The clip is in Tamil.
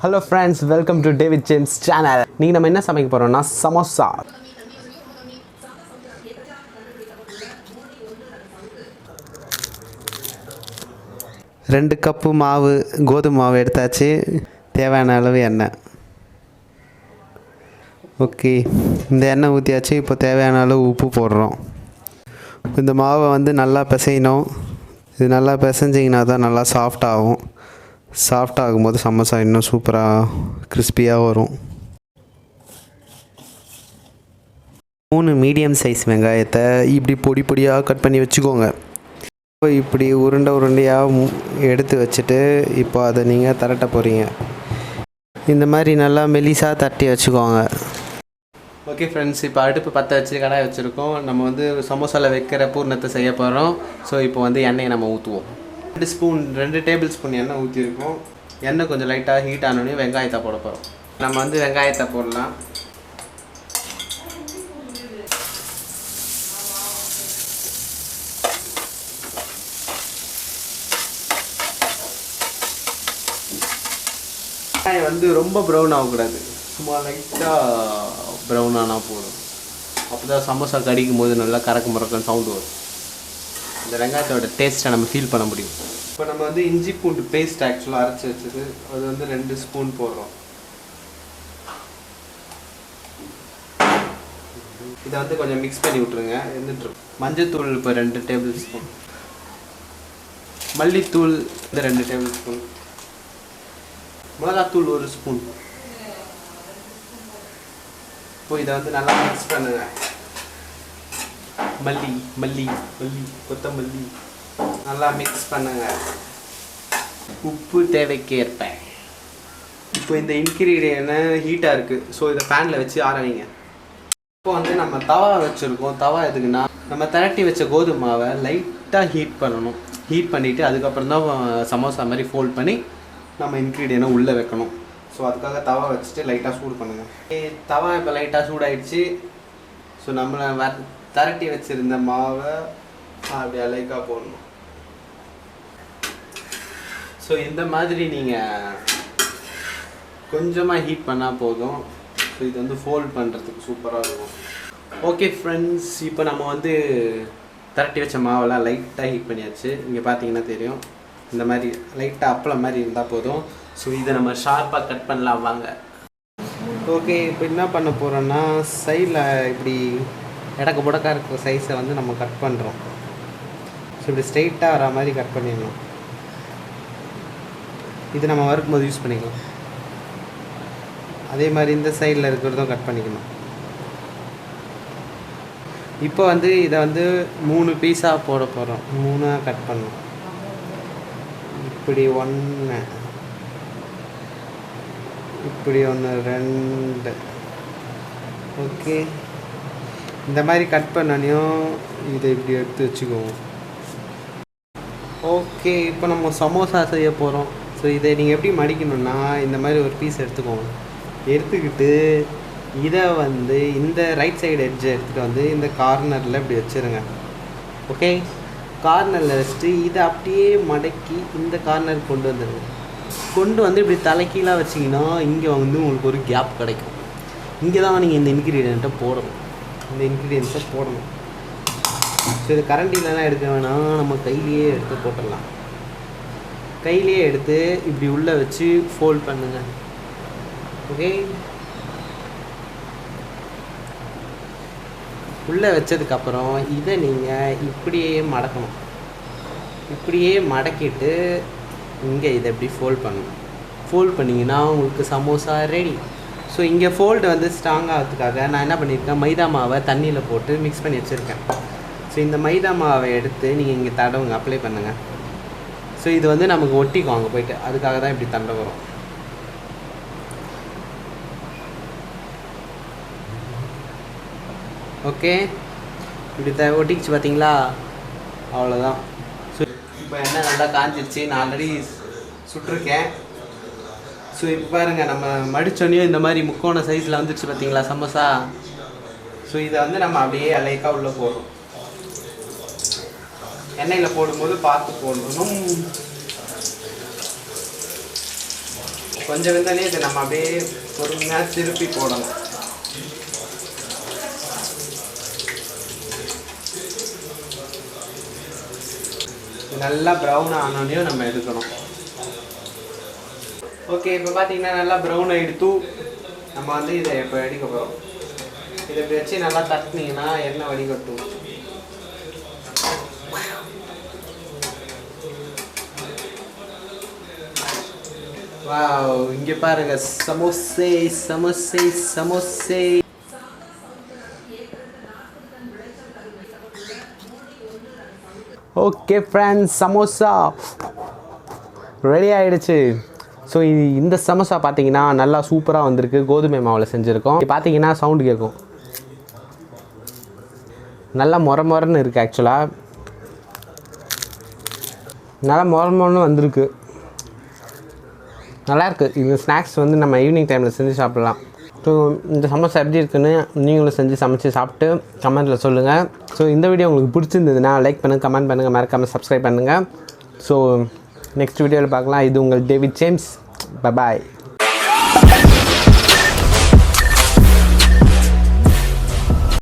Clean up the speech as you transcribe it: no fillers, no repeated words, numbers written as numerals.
Hello friends, welcome to DavidJames channel. நீங்க நம்ம என்ன சமைக்க போறோம்னா சமோசா. ரெண்டு கப்பு மாவு கோதுமை மாவு எடுத்தாச்சு. தேவையான அளவு எண்ணெய். ஓகே, இந்த எண்ணெய் ஊற்றியாச்சு. இப்போ தேவையான அளவு உப்பு போடுறோம். இந்த மாவை வந்து நல்லா பிசையணும். இது நல்லா பிசைஞ்சிங்கன்னா தான் நல்லா சாஃப்டாகும். சாஃப்ட் ஆகும்போது சமோசா இன்னும் சூப்பராக கிறிஸ்பியாக வரும். 3 மீடியம் சைஸ் வெங்காயத்தை இப்படி பொடி பொடியாக கட் பண்ணி வச்சுக்கோங்க. இப்போ இப்படி உருண்டையாக எடுத்து வச்சுட்டு இப்போ அதை நீங்கள் தரட்ட போகிறீங்க. இந்த மாதிரி நல்லா மெலிசாக தட்டி வச்சுக்கோங்க. ஓகே ஃப்ரெண்ட்ஸ், இப்போ அடுப்பு பற்ற வச்சு கடாய் வச்சுருக்கோம். நம்ம வந்து சமோசாவில் வைக்கிற பூர்ணத்தை செய்ய போகிறோம். ஸோ இப்போ வந்து எண்ணெயை நம்ம ஊற்றுவோம். 2 டேபிள் ஸ்பூன் எண்ணெய் ஊற்றிருக்கோம். எண்ணெய் கொஞ்சம் லைட்டாக ஹீட் ஆனோடனே வெங்காயத்தை போட போகிறோம். நம்ம வந்து வெங்காயத்தை போடலாம். வெங்காயம் வந்து ரொம்ப ப்ரௌன் ஆகக்கூடாது, சும்மா லைட்டாக ப்ரௌன் ஆனால் போதும். அப்போ தான் சமோசா கடிக்கும் போது நல்லா கறக்கு முறக்குன்னு சவுண்டு வரும். இந்த வெங்காயத்தோட டேஸ்ட்டை நம்ம ஃபீல் பண்ண முடியும். இப்போ நம்ம வந்து இஞ்சி பூண்டு பேஸ்ட் ஆக்சுவலாக அரைச்சி வச்சது, அது வந்து 2 ஸ்பூன் போடுறோம். இதை வந்து கொஞ்சம் மிக்ஸ் பண்ணி விட்ருங்க. மஞ்சத்தூள் இப்போ 2 டேபிள் ஸ்பூன், மல்லித்தூள் 2 டேபிள் ஸ்பூன், மிளகாத்தூள் 1 ஸ்பூன். இப்போ இதை வந்து நல்லா மிக்ஸ் பண்ணுங்க. மல்லி மல்லி மல்லி கொத்தமல்லி நல்லா மிக்ஸ் பண்ணுங்க. உப்பு தேவைக்கு ஏற்ப. இப்போ இந்த இன்க்ரீடியன்ட் ஹீட்டாக இருக்குது, ஸோ இதை ஃபேனில் வச்சு ஆற வைங்க. இப்போ வந்து நம்ம தவா வச்சுருக்கோம். தவா எதுக்குன்னா, நம்ம திரட்டி வச்ச கோதுமை மாவை லைட்டாக ஹீட் பண்ணணும். ஹீட் பண்ணிவிட்டு அதுக்கப்புறம் தான் சமோசா மாதிரி ஃபோல்ட் பண்ணி நம்ம இன்க்ரீடியன்ட்டை உள்ளே வைக்கணும். ஸோ அதுக்காக தவா வச்சுட்டு லைட்டாக சூடு பண்ணுங்கள். தவா இப்போ லைட்டாக சூடாயிடுச்சு. ஸோ நம்மளை திரட்டி வச்சுருந்த மாவை அப்படி லைக்காக போடணும். ஸோ இந்த மாதிரி நீங்கள் கொஞ்சமாக ஹீட் பண்ணால் போதும். ஸோ இது வந்து ஃபோல்ட் பண்ணுறதுக்கு சூப்பராக இருக்கும். ஓகே ஃப்ரெண்ட்ஸ், இப்போ நம்ம வந்து திரட்டி வச்ச மாவெல்லாம் லைட்டாக ஹீட் பண்ணியாச்சு. இங்கே பார்த்தீங்கன்னா தெரியும், இந்த மாதிரி லைட்டாக அப்பளம் மாதிரி இருந்தால் போதும். ஸோ இதை நம்ம ஷார்ப்பாக கட் பண்ணலாம் வாங்க. ஓகே, இப்போ என்ன பண்ண போகிறோன்னா, சைடில் இப்படி இடக்கு புடக்காக இருக்கிற சைஸை வந்து நம்ம கட் பண்ணுறோம். ஸோ இப்படி ஸ்ட்ரெயிட்டாக வர மாதிரி கட் பண்ணிடணும். இது நம்ம வறுக்கும் போது யூஸ் பண்ணிக்கலாம். அதே மாதிரி இந்த சைடில் இருக்கிறதும் கட் பண்ணிக்கணும். இப்போ வந்து இதை வந்து 3 பீஸாக போட போகிறோம். 3 கட் பண்ணணும். இப்படி 1, இப்படி 1, 2. ஓகே, இந்த மாதிரி கட் பண்ணனையும் இதை இப்படி எடுத்து வச்சுக்குவோம். ஓகே, இப்போ நம்ம சமோசா செய்ய போகிறோம். ஸோ இதை நீங்கள் எப்படி மடிக்கணும்னா, இந்த மாதிரி ஒரு பீஸ் எடுத்துக்கோங்க. எடுத்துக்கிட்டு இதை வந்து இந்த ரைட் சைடு எட்ஜை எடுத்துகிட்டு வந்து இந்த கார்னரில் இப்படி வச்சுருங்க. ஓகே, கார்னரில் வச்சுட்டு இதை அப்படியே மடக்கி இந்த கார்னருக்கு கொண்டு வந்துடுங்க. கொண்டு வந்து இப்படி தலைக்கீழாக வச்சிங்கன்னா இங்கே வந்து உங்களுக்கு ஒரு கேப் கிடைக்கும். இங்கே தான் நீங்கள் இந்த இன்க்ரீடியண்ட்டை போடணும். இந்த இன்க்ரீடியன்ஸை போடணும். ஸோ இது கரண்டிலலாம் எடுக்க வேணாம், நம்ம கையிலேயே எடுத்து போட்டுடலாம். கையிலேயே எடுத்து இப்படி உள்ளே வச்சு ஃபோல்ட் பண்ணுங்கள். ஓகே, உள்ளே வச்சதுக்கப்புறம் இதை நீங்கள் இப்படியே மடக்கணும். இப்படியே மடக்கிட்டு இங்கே இதை இப்படி ஃபோல்ட் பண்ணணும். ஃபோல்ட் பண்ணிங்கன்னா உங்களுக்கு சமோசா ரெடி. ஸோ இங்கே ஃபோல்டு வந்து ஸ்ட்ராங் ஆகிறதுக்காக நான் என்ன பண்ணியிருக்கேன், மைதா மாவை தண்ணியில் போட்டு மிக்ஸ் பண்ணி வச்சுருக்கேன். ஸோ இந்த மைதா மாவை எடுத்து நீங்கள் இங்கே தடவுங்க, அப்ளை பண்ணுங்கள். ஸோ இது வந்து நமக்கு ஒட்டிக்கும் அங்கே போய்ட்டு, அதுக்காக தான் இப்படி தண்டை வரும். ஓகே, இப்படி ஒட்டிக்கிச்சு பார்த்தீங்களா, அவ்வளோதான். ஸோ இப்போ எண்ணெய் நல்லா காஞ்சிருச்சு. நான் ஆல்ரெடி சுட்டிருக்கேன். ஸோ இப்போ பாருங்கள், நம்ம மடித்தோடனே இந்த மாதிரி முக்கோண சைஸில் வந்துடுச்சு பார்த்தீங்களா சமோசா. ஸோ இதை வந்து நம்ம அப்படியே அலைக்காக உள்ளே போடுறோம். எண்ணெயில் போடும்போது பார்த்து போடணும். கொஞ்சம் வெந்தாலே இதை நம்ம அப்படியே பொறுமையாக திருப்பி போடணும். நல்லா ப்ரௌன் ஆனோடனையும் நம்ம எடுக்கணும். ஓகே, இப்போ பார்த்தீங்கன்னா நல்லா ப்ரௌன் ஆகிடுத்து. நம்ம வந்து இதை இப்போ எடுக்க போகிறோம். இதை இப்படி வச்சு நல்லா தட்டினீங்கன்னா எண்ணெய் வடிகட்டும். வாவ், இங்கே பாருங்க, சமோசே சமோசே சமோசே. ஓகே ஃப்ரெண்ட்ஸ், சமோசா ரெடி ஆகிடுச்சு. ஸோ இந்த சமோசா பார்த்தீங்கன்னா நல்லா சூப்பராக வந்திருக்கு. கோதுமை மாவில் செஞ்சுருக்கோம். பார்த்தீங்கன்னா சவுண்டு கேட்கும். நல்லா மொரன்னு இருக்குது. ஆக்சுவலாக நல்லா மொரன்னு வந்திருக்கு. நல்லாயிருக்கு. இது ஸ்நாக்ஸ் வந்து நம்ம ஈவினிங் டைமில் செஞ்சு சாப்பிட்லாம். ஸோ இந்த சமோசா எப்படி இருக்குன்னு நீங்களும் செஞ்சு சமைச்சு சாப்பிட்டு கமெண்ட்டில் சொல்லுங்கள். ஸோ இந்த வீடியோ உங்களுக்கு பிடிச்சிருந்ததுன்னா லைக் பண்ணுங்கள், கமெண்ட் பண்ணுங்கள், மறக்காமல் சப்ஸ்கிரைப் பண்ணுங்கள். ஸோ நெக்ஸ்ட் வீடியோவில் பார்க்கலாம். இது உங்கள் டேவிட் ஜேம்ஸ். பை.